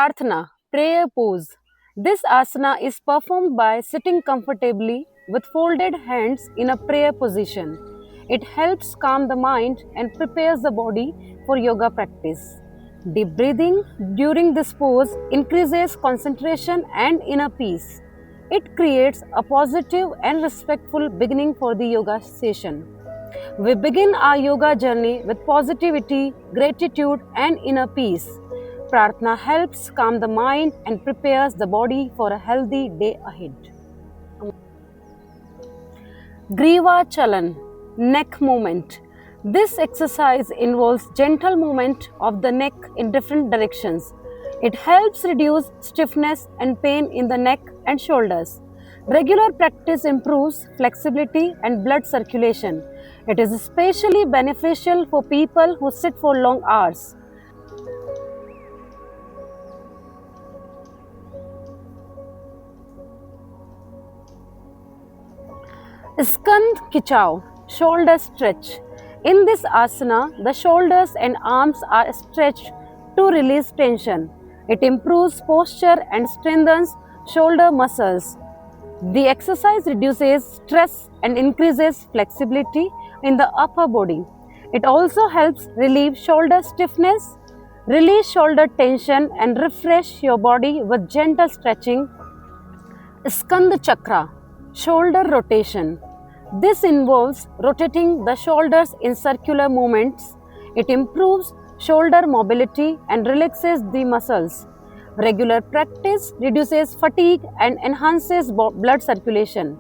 Prarthana, prayer pose. This asana is performed by sitting comfortably with folded hands in a prayer position. It helps calm the mind and prepares the body for yoga practice. Deep breathing during this pose increases concentration and inner peace. It creates a positive and respectful beginning for the yoga session. We begin our yoga journey with positivity, gratitude, and inner peace. Prarthana helps calm the mind and prepares the body for a healthy day ahead. Griva Chalan, neck movement. This exercise involves gentle movement of the neck in different directions. It helps reduce stiffness and pain in the neck and shoulders. Regular practice improves flexibility and blood circulation. It is especially beneficial for people who sit for long hours. Skand Kichao, shoulder stretch. In this asana, the shoulders and arms are stretched to release tension. It improves posture and strengthens shoulder muscles. The exercise reduces stress and increases flexibility in the upper body. It also helps relieve shoulder stiffness, release shoulder tension, and refresh your body with gentle stretching. Skand Chakra, shoulder rotation. This involves rotating the shoulders in circular movements. It improves shoulder mobility and relaxes the muscles. Regular practice reduces fatigue and enhances blood circulation.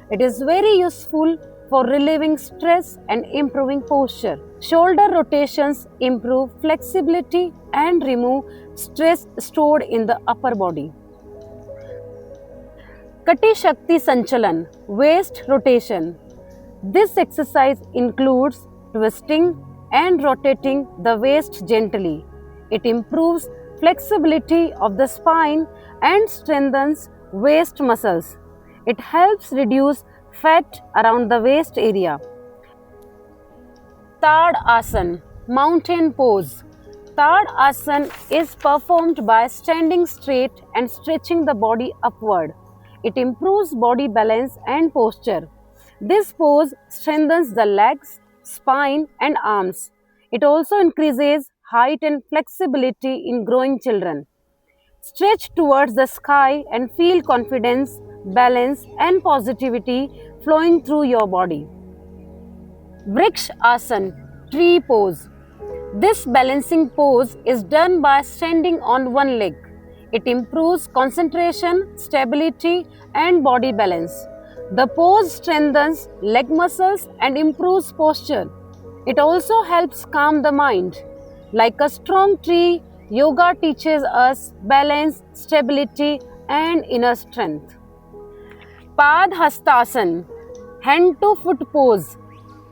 It is very useful for relieving stress and improving posture. Shoulder rotations improve flexibility and remove stress stored in the upper body. Kati Shakti Sanchalan, waist rotation. This exercise includes twisting and rotating the waist gently. It improves flexibility of the spine and strengthens waist muscles. It helps reduce fat around the waist area. Tad Asan, mountain pose. Tad Asan is performed by standing straight and stretching the body upward. It improves body balance and posture. This pose strengthens the legs, spine, and arms. It also increases height and flexibility in growing children. Stretch towards the sky and feel confidence, balance, and positivity flowing through your body. Vriksh Asan, tree pose. This balancing pose is done by standing on one leg. It improves concentration, stability, and body balance. The pose strengthens leg muscles and improves posture. It also helps calm the mind. Like a strong tree, yoga teaches us balance, stability, and inner strength. Padhastasana, hand to foot pose.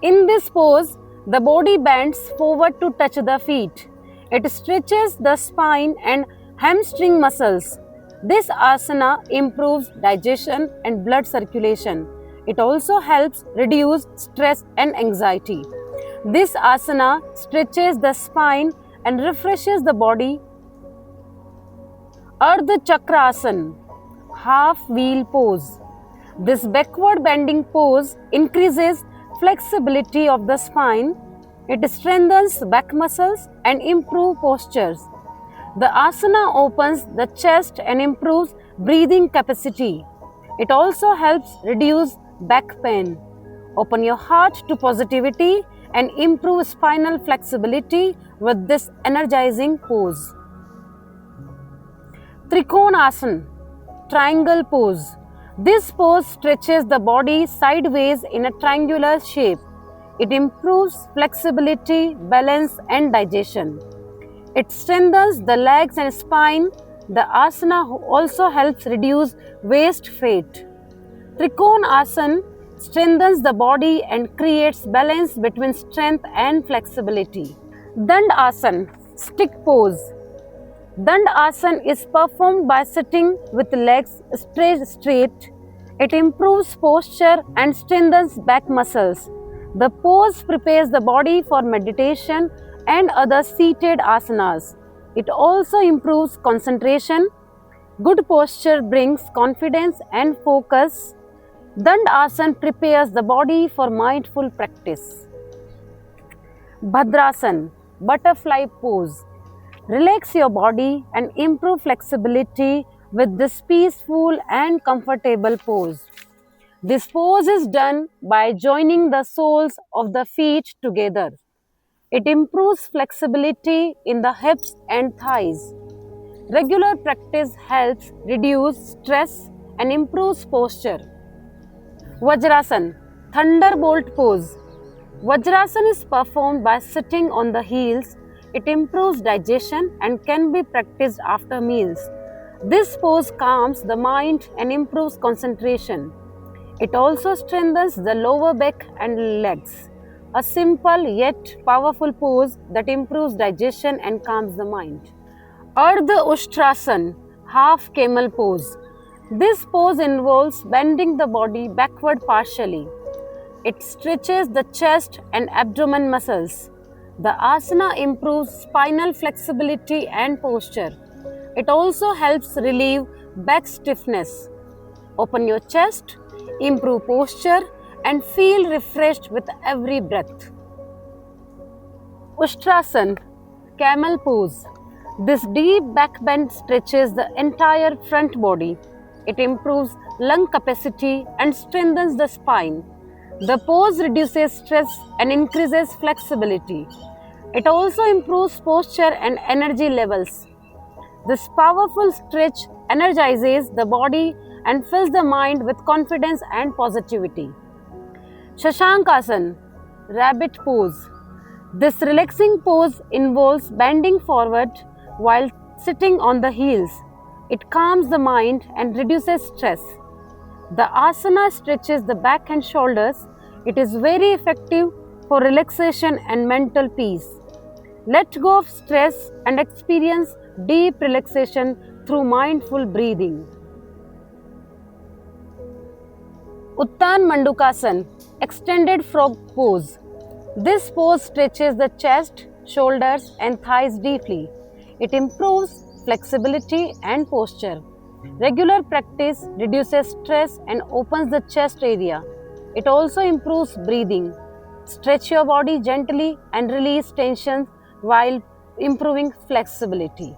In this pose, the body bends forward to touch the feet. It stretches the spine and hamstring muscles. This asana improves digestion and blood circulation. It also helps reduce stress and anxiety. This asana stretches the spine and refreshes the body. Ardha Chakrasana, half wheel pose. This backward bending pose increases flexibility of the spine. It strengthens back muscles and improves postures. The asana opens the chest and improves breathing capacity. It also helps reduce back pain. Open your heart to positivity and improve spinal flexibility with this energizing pose. Trikonasana, triangle pose. This pose stretches the body sideways in a triangular shape. It improves flexibility, balance, and digestion. It strengthens the legs and spine. The asana also helps reduce waist fat. Trikonasana strengthens the body and creates balance between strength and flexibility. Dandasana, stick pose. Dandasana is performed by sitting with legs straight. It improves posture and strengthens back muscles. The pose prepares the body for meditation and other seated asanas. It also improves concentration. Good posture brings confidence and focus. Dandasana prepares the body for mindful practice. Bhadrasana, butterfly pose. Relax your body and improve flexibility with this peaceful and comfortable pose. This pose is done by joining the soles of the feet together. It improves flexibility in the hips and thighs. Regular practice helps reduce stress and improves posture. Vajrasana, thunderbolt pose. Vajrasana is performed by sitting on the heels. It improves digestion and can be practiced after meals. This pose calms the mind and improves concentration. It also strengthens the lower back and legs. A simple yet powerful pose that improves digestion and calms the mind. Ardha Ushtrasana, half camel pose. This pose involves bending the body backward partially. It stretches the chest and abdomen muscles. The asana improves spinal flexibility and posture. It also helps relieve back stiffness. Open your chest, improve posture, and feel refreshed with every breath. Ushtrasana, camel pose. This deep back bend stretches the entire front body. It improves lung capacity and strengthens the spine. The pose reduces stress and increases flexibility. It also improves posture and energy levels. This powerful stretch energizes the body and fills the mind with confidence and positivity. Shashankasana, rabbit pose. This relaxing pose involves bending forward while sitting on the heels. It calms the mind and reduces stress. The asana stretches the back and shoulders. It is very effective for relaxation and mental peace. Let go of stress and experience deep relaxation through mindful breathing. Uttan Mandukasana, extended frog pose. This pose stretches the chest, shoulders and thighs deeply. It improves flexibility and posture. Regular practice reduces stress and opens the chest area. It also improves breathing. Stretch your body gently and release tension while improving flexibility.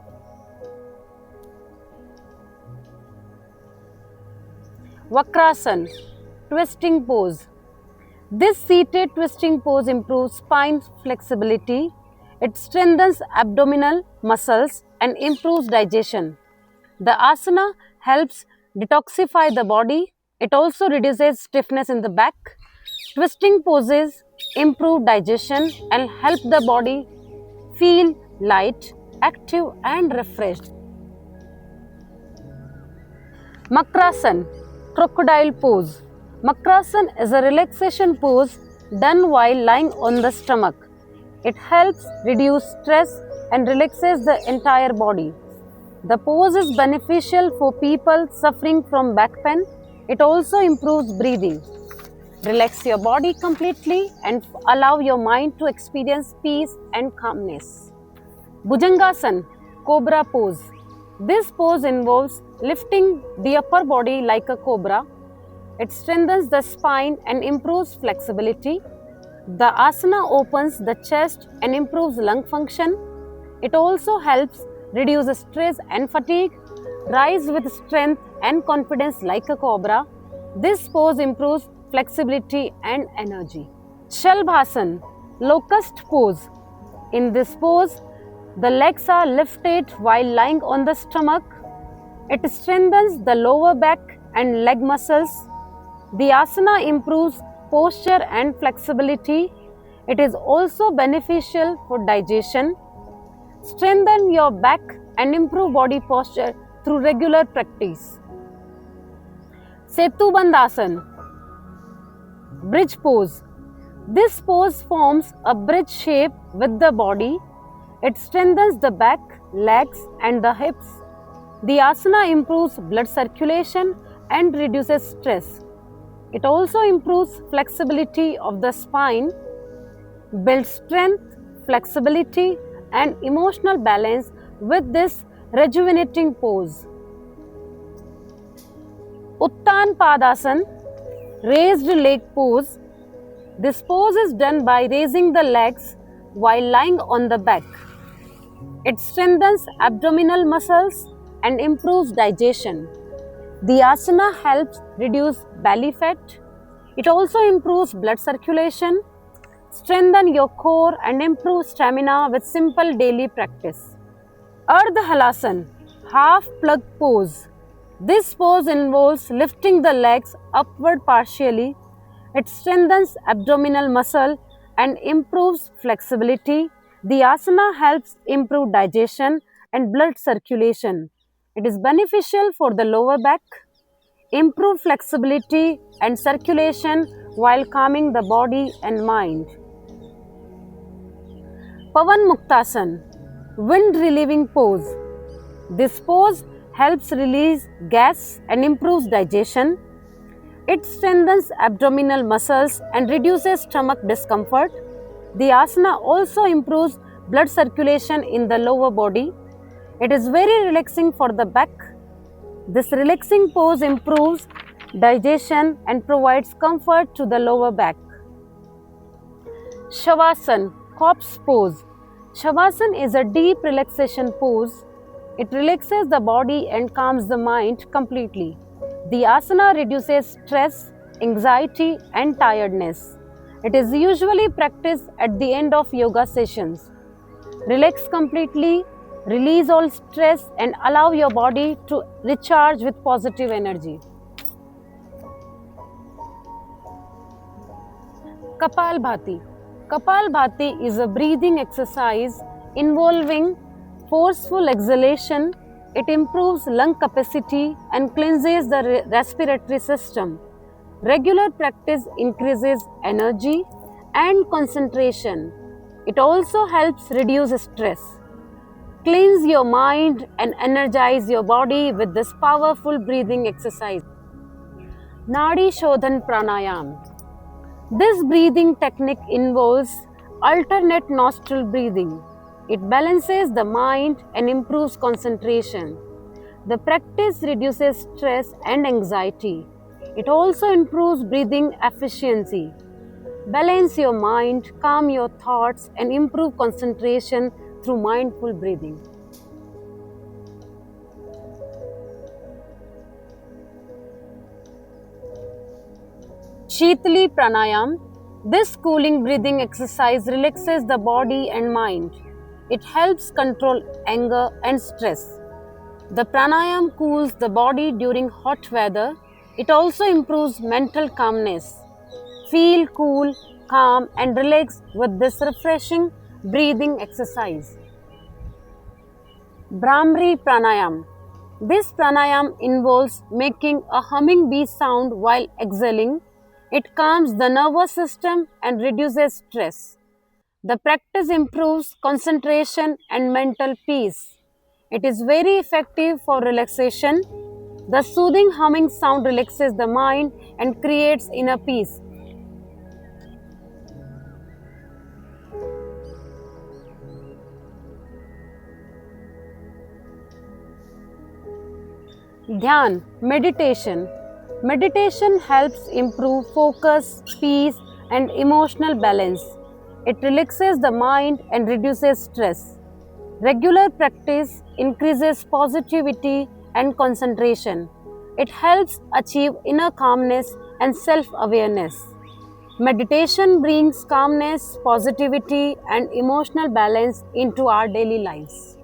Vakrasana, twisting pose. This seated twisting pose improves spine flexibility. It strengthens abdominal muscles and improves digestion. The asana helps detoxify the body. It also reduces stiffness in the back. Twisting poses improve digestion and help the body feel light, active and refreshed. Makrasana, crocodile pose. Makrasana is a relaxation pose done while lying on the stomach. It helps reduce stress and relaxes the entire body. The pose is beneficial for people suffering from back pain. It also improves breathing. Relax your body completely and allow your mind to experience peace and calmness. Bhujangasana, cobra pose. This pose involves lifting the upper body like a cobra. It strengthens the spine and improves flexibility. The asana opens the chest and improves lung function. It also helps reduce stress and fatigue. Rise with strength and confidence like a cobra. This pose improves flexibility and energy. Shalbhasana, locust pose. In this pose, the legs are lifted while lying on the stomach. It strengthens the lower back and leg muscles. The asana improves posture and flexibility. It is also beneficial for digestion. Strengthen your back and improve body posture through regular practice. Setu Bandhasana, bridge pose. This pose forms a bridge shape with the body. It strengthens the back, legs and the hips. The asana improves blood circulation and reduces stress. It also improves flexibility of the spine, builds strength, flexibility and emotional balance with this rejuvenating pose. Uttan Padasana, raised leg pose. This pose is done by raising the legs while lying on the back. It strengthens abdominal muscles and improves digestion. The asana helps reduce belly fat. It also improves blood circulation, strengthen your core and improve stamina with simple daily practice. Ardha Halasana, half plug pose. This pose involves lifting the legs upward partially. It strengthens abdominal muscle and improves flexibility. The asana helps improve digestion and blood circulation. It is beneficial for the lower back, improve flexibility and circulation while calming the body and mind. Pavan Muktasana, wind relieving pose. This pose helps release gas and improves digestion. It strengthens abdominal muscles and reduces stomach discomfort. The asana also improves blood circulation in the lower body. It is very relaxing for the back. This relaxing pose improves digestion and provides comfort to the lower back. Shavasana, corpse pose. Shavasana is a deep relaxation pose. It relaxes the body and calms the mind completely. The asana reduces stress, anxiety, and tiredness. It is usually practiced at the end of yoga sessions. Relax completely, release all stress, and allow your body to recharge with positive energy. Kapalbhati. Kapalbhati is a breathing exercise involving forceful exhalation. It improves lung capacity and cleanses the respiratory system. Regular practice increases energy and concentration. It also helps reduce stress. Cleanse your mind and energize your body with this powerful breathing exercise. Nadi Shodhan Pranayam. This breathing technique involves alternate nostril breathing. It balances the mind and improves concentration. The practice reduces stress and anxiety. It also improves breathing efficiency. Balance your mind, calm your thoughts, and improve concentration through mindful breathing. Shitali Pranayam. This cooling breathing exercise relaxes the body and mind. It helps control anger and stress. The pranayam cools the body during hot weather. It also improves mental calmness. Feel cool, calm, and relaxed with this refreshing breathing exercise. Brahmari Pranayam. This pranayam involves making a humming bee sound while exhaling. It calms the nervous system and reduces stress. The practice improves concentration and mental peace. It is very effective for relaxation. The soothing humming sound relaxes the mind and creates inner peace. Dhyan, meditation. Meditation helps improve focus, peace, and emotional balance. It relaxes the mind and reduces stress. Regular practice increases positivity and concentration. It helps achieve inner calmness and self-awareness. Meditation brings calmness, positivity, and emotional balance into our daily lives.